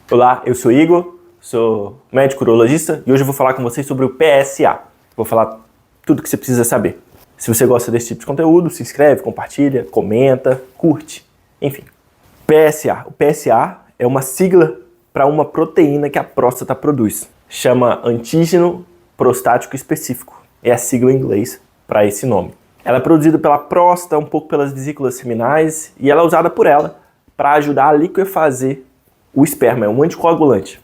Olá, eu sou Igor, sou médico urologista e hoje eu vou falar com vocês sobre o PSA. Vou falar tudo que você precisa saber. Se você gosta desse tipo de conteúdo, se inscreve, compartilha, comenta, curte, enfim. PSA. O PSA é uma sigla para uma proteína que a próstata produz. Chama antígeno prostático específico. É a sigla em inglês para esse nome. Ela é produzida pela próstata, um pouco pelas vesículas seminais e ela é usada por ela para ajudar a liquefazer o esperma, é um anticoagulante.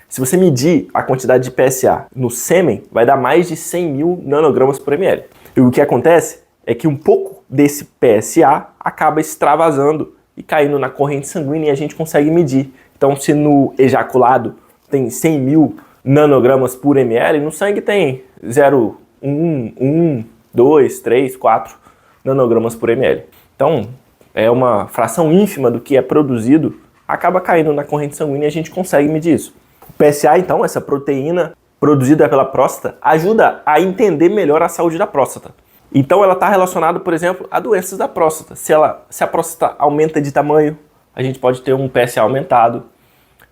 Se você medir a quantidade de PSA no sêmen, vai dar mais de 100 mil nanogramas por ml. E o que acontece é que um pouco desse PSA acaba extravasando e caindo na corrente sanguínea e a gente consegue medir. Então, se no ejaculado tem 100 mil nanogramas por ml, no sangue tem 0, 1, 2, 3, 4 nanogramas por ml. Então, é uma fração ínfima do que é produzido, acaba caindo na corrente sanguínea e a gente consegue medir isso. O PSA, então, essa proteína produzida pela próstata, ajuda a entender melhor a saúde da próstata. Então ela está relacionada, por exemplo, a doenças da próstata. Se a próstata aumenta de tamanho, a gente pode ter um PSA aumentado.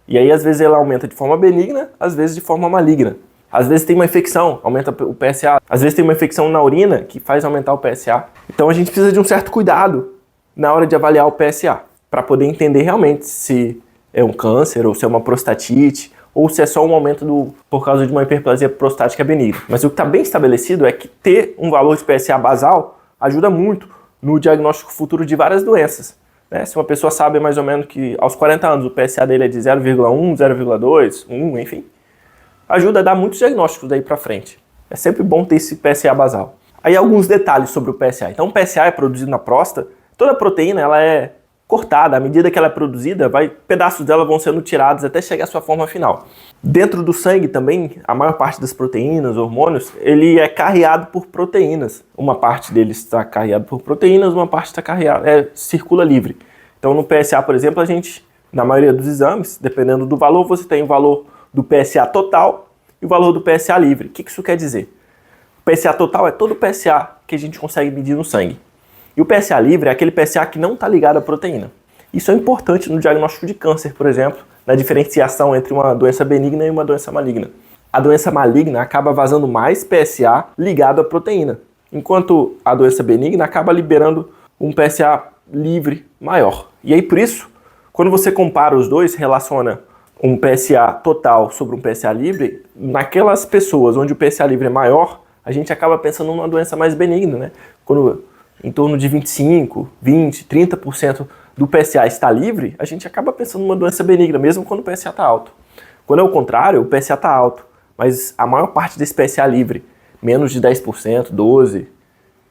E aí, às vezes, ela aumenta de forma benigna, às vezes de forma maligna. Às vezes tem uma infecção, aumenta o PSA. Às vezes tem uma infecção na urina que faz aumentar o PSA. Então a gente precisa de um certo cuidado na hora de avaliar o PSA, para poder entender realmente se é um câncer, ou se é uma prostatite, ou se é só um aumento por causa de uma hiperplasia prostática benigna. Mas o que está bem estabelecido é que ter um valor de PSA basal ajuda muito no diagnóstico futuro de várias doenças. Né? Se uma pessoa sabe mais ou menos que aos 40 anos o PSA dele é de 0,1, 0,2, 1, enfim, ajuda a dar muitos diagnósticos daí para frente. É sempre bom ter esse PSA basal. Aí alguns detalhes sobre o PSA. Então o PSA é produzido na próstata, toda a proteína ela é cortada, à medida que ela é produzida, pedaços dela vão sendo tirados até chegar à sua forma final. Dentro do sangue também, a maior parte das proteínas, hormônios, ele é carreado por proteínas. Uma parte deles está carreado por proteínas, uma parte está carreada, circula livre. Então no PSA, por exemplo, a gente, na maioria dos exames, dependendo do valor, você tem o valor do PSA total e o valor do PSA livre. O que isso quer dizer? O PSA total é todo o PSA que a gente consegue medir no sangue. E o PSA livre é aquele PSA que não está ligado à proteína. Isso é importante no diagnóstico de câncer, por exemplo, na diferenciação entre uma doença benigna e uma doença maligna. A doença maligna acaba vazando mais PSA ligado à proteína, enquanto a doença benigna acaba liberando um PSA livre maior. E aí, por isso, quando você compara os dois, relaciona um PSA total sobre um PSA livre, naquelas pessoas onde o PSA livre é maior, a gente acaba pensando numa doença mais benigna, né? Quando em torno de 25, 20, 30% do PSA está livre, a gente acaba pensando numa doença benigna, mesmo quando o PSA está alto. Quando é o contrário, o PSA está alto, mas a maior parte desse PSA livre, menos de 10%, 12%,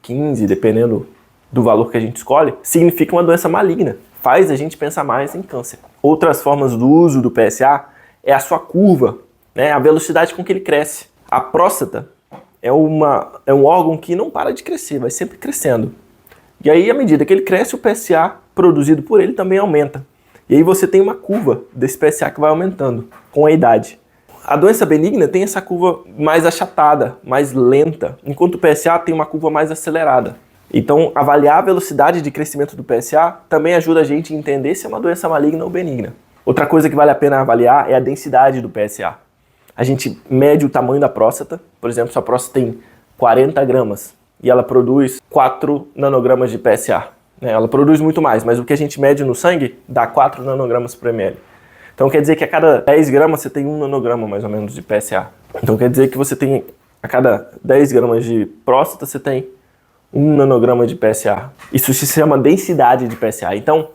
15%, dependendo do valor que a gente escolhe, significa uma doença maligna, faz a gente pensar mais em câncer. Outras formas do uso do PSA é a sua curva, né, a velocidade com que ele cresce. A próstata é um órgão que não para de crescer, vai sempre crescendo. E aí, à medida que ele cresce, o PSA produzido por ele também aumenta. E aí você tem uma curva desse PSA que vai aumentando com a idade. A doença benigna tem essa curva mais achatada, mais lenta, enquanto o PSA tem uma curva mais acelerada. Então, avaliar a velocidade de crescimento do PSA também ajuda a gente a entender se é uma doença maligna ou benigna. Outra coisa que vale a pena avaliar é a densidade do PSA. A gente mede o tamanho da próstata, por exemplo, se a próstata tem 40 gramas e ela produz 4 nanogramas de PSA. Ela produz muito mais, mas o que a gente mede no sangue dá 4 nanogramas por ml. Então quer dizer que a cada 10 gramas você tem 1 nanograma mais ou menos de PSA. Então quer dizer que você tem, a cada 10 gramas de próstata você tem 1 nanograma de PSA. Isso se chama densidade de PSA. Então,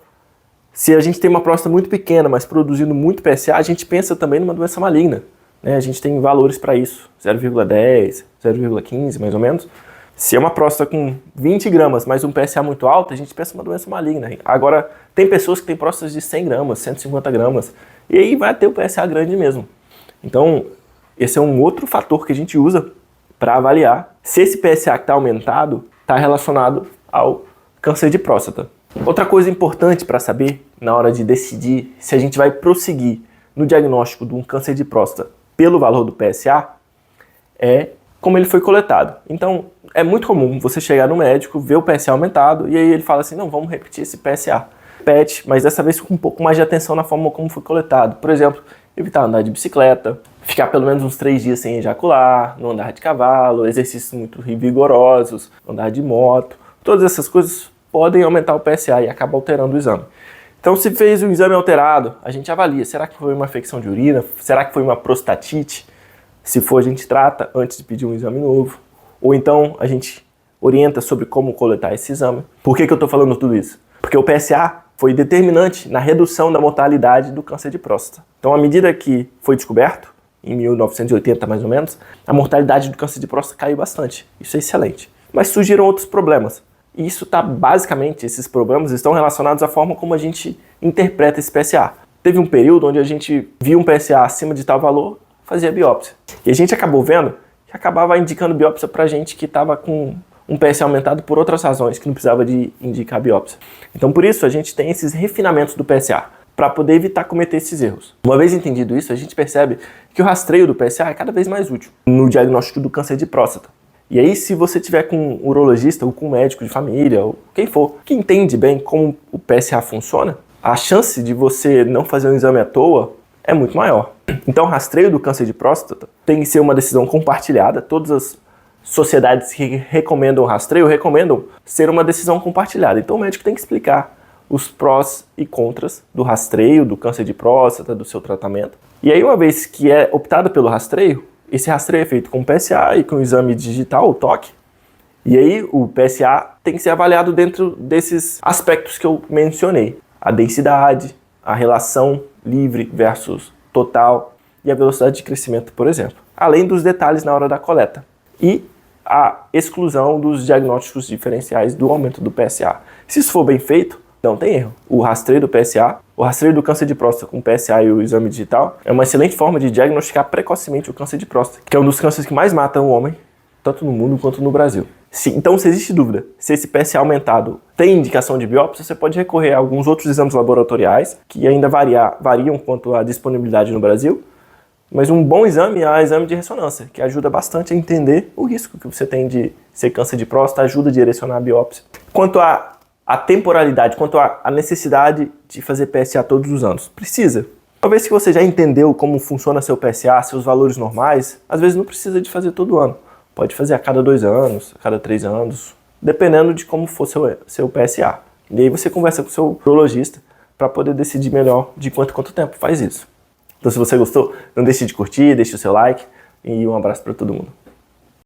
se a gente tem uma próstata muito pequena, mas produzindo muito PSA, a gente pensa também numa doença maligna. A gente tem valores para isso, 0,10, 0,15 mais ou menos. Se é uma próstata com 20 gramas, mas um PSA muito alto, a gente pensa numa doença maligna. Agora, tem pessoas que têm próstatas de 100 gramas, 150 gramas, e aí vai ter o PSA grande mesmo. Então, esse é um outro fator que a gente usa para avaliar se esse PSA que está aumentado está relacionado ao câncer de próstata. Outra coisa importante para saber na hora de decidir se a gente vai prosseguir no diagnóstico de um câncer de próstata pelo valor do PSA é como ele foi coletado. Então, é muito comum você chegar no médico, ver o PSA aumentado e aí ele fala assim, não, vamos repetir esse PSA. PET, mas dessa vez com um pouco mais de atenção na forma como foi coletado. Por exemplo, evitar andar de bicicleta, ficar pelo menos uns 3 dias sem ejacular, não andar de cavalo, exercícios muito vigorosos, andar de moto. Todas essas coisas podem aumentar o PSA e acaba alterando o exame. Então, se fez o exame alterado, a gente avalia. Será que foi uma infecção de urina? Será que foi uma prostatite? Se for, a gente trata antes de pedir um exame novo. Ou então, a gente orienta sobre como coletar esse exame. Por que eu estou falando tudo isso? Porque o PSA foi determinante na redução da mortalidade do câncer de próstata. Então, à medida que foi descoberto, em 1980 mais ou menos, a mortalidade do câncer de próstata caiu bastante. Isso é excelente. Mas surgiram outros problemas. E isso está basicamente, esses problemas estão relacionados à forma como a gente interpreta esse PSA. Teve um período onde a gente viu um PSA acima de tal valor, fazia biópsia. E a gente acabou vendo que acabava indicando biópsia para gente que estava com um PSA aumentado por outras razões, que não precisava de indicar biópsia. Então por isso a gente tem esses refinamentos do PSA, para poder evitar cometer esses erros. Uma vez entendido isso, a gente percebe que o rastreio do PSA é cada vez mais útil no diagnóstico do câncer de próstata. E aí, se você tiver com um urologista ou com um médico de família, ou quem for, que entende bem como o PSA funciona, a chance de você não fazer um exame à toa é muito maior. Então, o rastreio do câncer de próstata tem que ser uma decisão compartilhada. Todas as sociedades que recomendam o rastreio recomendam ser uma decisão compartilhada. Então, o médico tem que explicar os prós e contras do rastreio, do câncer de próstata, do seu tratamento. E aí, uma vez que é optado pelo rastreio, esse rastreio é feito com PSA e com o exame digital, o toque. E aí o PSA tem que ser avaliado dentro desses aspectos que eu mencionei. A densidade, a relação livre versus total e a velocidade de crescimento, por exemplo. Além dos detalhes na hora da coleta. E a exclusão dos diagnósticos diferenciais do aumento do PSA. Se isso for bem feito, não tem erro. O rastreio do PSA, o rastreio do câncer de próstata com PSA e o exame digital é uma excelente forma de diagnosticar precocemente o câncer de próstata, que é um dos cânceres que mais matam o homem, tanto no mundo quanto no Brasil. Então, se existe dúvida se esse PSA aumentado tem indicação de biópsia, você pode recorrer a alguns outros exames laboratoriais, que ainda variam quanto à disponibilidade no Brasil, mas um bom exame é o exame de ressonância, que ajuda bastante a entender o risco que você tem de ser câncer de próstata, ajuda a direcionar a biópsia. Quanto a temporalidade, quanto à necessidade de fazer PSA todos os anos. Precisa. Uma vez que você já entendeu como funciona seu PSA, seus valores normais, às vezes não precisa de fazer todo ano. Pode fazer a cada 2 anos, a cada 3 anos, dependendo de como for seu PSA. E aí você conversa com o seu urologista para poder decidir melhor de quanto tempo faz isso. Então se você gostou, não deixe de curtir, deixe o seu like e um abraço para todo mundo.